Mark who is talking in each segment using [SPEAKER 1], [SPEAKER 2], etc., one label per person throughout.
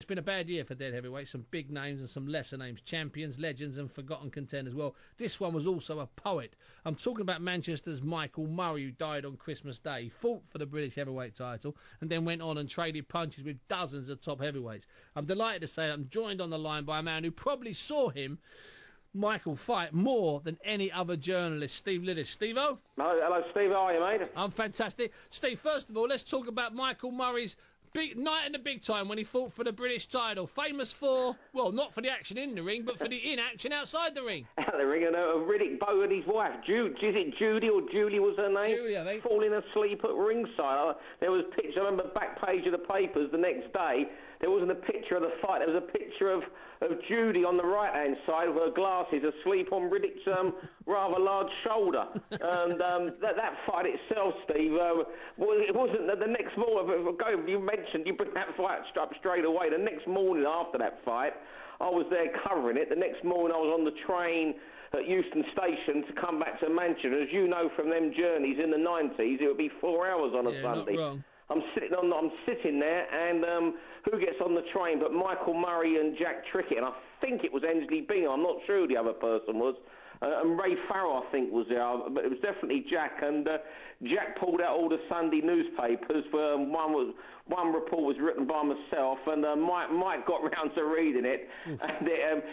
[SPEAKER 1] been a bad year for dead heavyweights. Some big names and some lesser names. Champions, legends and forgotten contenders. Well, this one was also a poet. I'm talking about Manchester's Michael Murray, who died on Christmas Day. He fought for the British heavyweight title and then went on and traded punches with dozens of top heavyweights. I'm delighted to say that I'm joined on the line by a man who probably saw Michael fight more than any other journalist, Steve Lillis. Steve-o?
[SPEAKER 2] Hello, Steve. How are you, mate?
[SPEAKER 1] I'm fantastic. Steve, first of all, let's talk about Michael Murray's big night in the big time when he fought for the British title. Famous for, well, not for the action in the ring, but for the inaction outside the ring.
[SPEAKER 2] Out the ring, and Riddick Bowe and his wife, is it Judy or Julie was her name?
[SPEAKER 1] Julie, I think.
[SPEAKER 2] Falling asleep at ringside. There was pictures, I remember back page of the papers the next day, there wasn't a picture of the fight, there was a picture of Judy on the right-hand side with her glasses asleep on Riddick's rather large shoulder. And that fight itself, Steve, it wasn't the next morning, you mentioned, you bring that fight up straight away. The next morning after that fight, I was there covering it. The next morning I was on the train at Euston Station to come back to Manchester. As you know from them journeys in the 90s, it would be 4 hours on a Sunday.
[SPEAKER 1] Not wrong.
[SPEAKER 2] I'm sitting there, and who gets on the train but Michael Murray and Jack Trickett, and I think it was Ensley Bingham. I'm not sure who the other person was. And Ray Farrell, I think, was there, but it was definitely Jack. And Jack pulled out all the Sunday newspapers. One report was written by myself, and Mike got round to reading it. And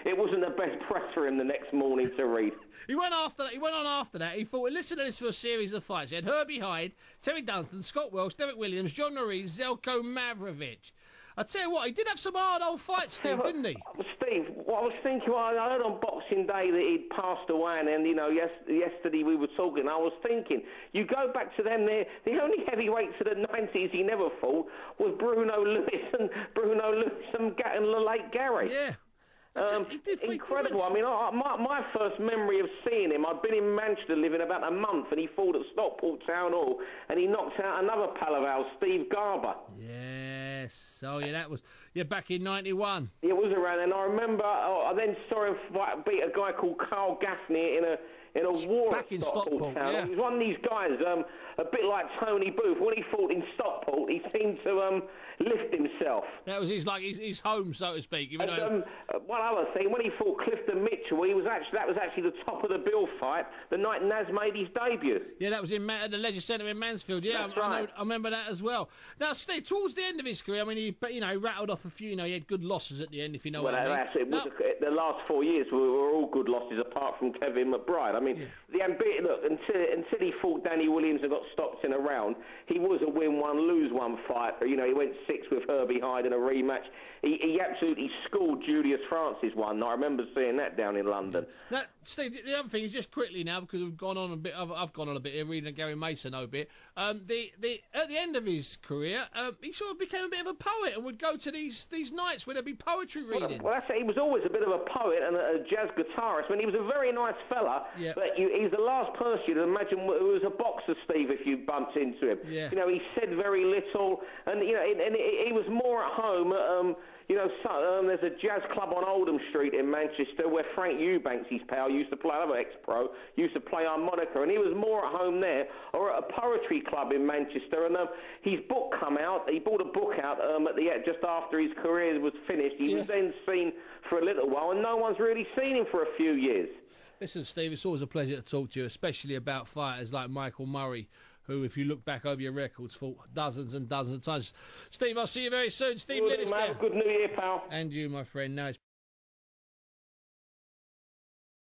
[SPEAKER 2] it wasn't the best press for him the next morning to read.
[SPEAKER 1] He went on after that. He thought, listen to this for a series of fights. He had Herbie Hyde, Terry Dunstan, Scott Welch, Derek Williams, John Norrie, Zelko Mavrovich. I tell you what, he did have some hard old fights, Steve, didn't he?
[SPEAKER 2] Steve, what I was thinking, I heard on Boxing Day that he'd passed away, and then, yesterday we were talking, I was thinking, you go back to them, the only heavyweights of the 90s he never fought was Bruno Lewis and the late Gary.
[SPEAKER 1] Yeah.
[SPEAKER 2] Incredible. I mean, my first memory of seeing him, I'd been in Manchester living about a month, and he fought at Stockport Town Hall, and he knocked out another pal of ours, Steve Garber.
[SPEAKER 1] Yes. Oh, yeah, that was back in '91.
[SPEAKER 2] It was around, and I remember I then saw him beat a guy called Carl Gaffney in a war
[SPEAKER 1] back in Stockport.
[SPEAKER 2] Town.
[SPEAKER 1] Yeah.
[SPEAKER 2] He was one of these guys, a bit like Tony Booth. When he fought in Stockport, he seemed to lift himself.
[SPEAKER 1] That was his home, so to speak. Even
[SPEAKER 2] one other thing, when he fought Clifton Mitchell, that was actually the top of the bill fight the night Naz made his debut.
[SPEAKER 1] Yeah, that was in the Leisure Centre in Mansfield. Yeah,
[SPEAKER 2] That's right.
[SPEAKER 1] I remember that as well. Now, Steve, towards the end of his career, I mean, he rattled off a few. He had good losses at the end, if you know what I mean.
[SPEAKER 2] The last 4 years were all good losses, apart from Kevin McBride. I mean, until he fought Danny Williams and got stopped in a round, he was a win-one, lose-one fighter. He went 6 with Herbie Hyde in a rematch. He absolutely schooled Julius Francis one night. I remember seeing that down in London.
[SPEAKER 1] Now, Steve, the other thing is just quickly now, because we've gone on a bit. I've gone on a bit here, reading Gary Mason a bit. At the end of his career, he sort of became a bit of a poet and would go to these nights where there'd be poetry readings.
[SPEAKER 2] Well, he was always a bit of a poet and a jazz guitarist. I mean, he was a very nice fella, but he's the last person you'd imagine who was a boxer, Steve, if you bumped into him.
[SPEAKER 1] Yeah.
[SPEAKER 2] He said very little, and he was more at home at, there's a jazz club on Oldham Street in Manchester where Frank Eubanks, his pal, used to play, another ex-pro, used to play harmonica, and he was more at home there, or at a poetry club in Manchester, and his book come out, he bought a book out just after his career was finished. He was then seen for a little while, and no one's really seen him for a few years.
[SPEAKER 1] Listen, Steve, it's always a pleasure to talk to you, especially about fighters like Michael Murray, who, if you look back over your records, fought dozens and dozens of times. Steve, I'll see you very soon. Steve Lillis there.
[SPEAKER 2] Have a good New Year, pal.
[SPEAKER 1] And you, my friend. Now it's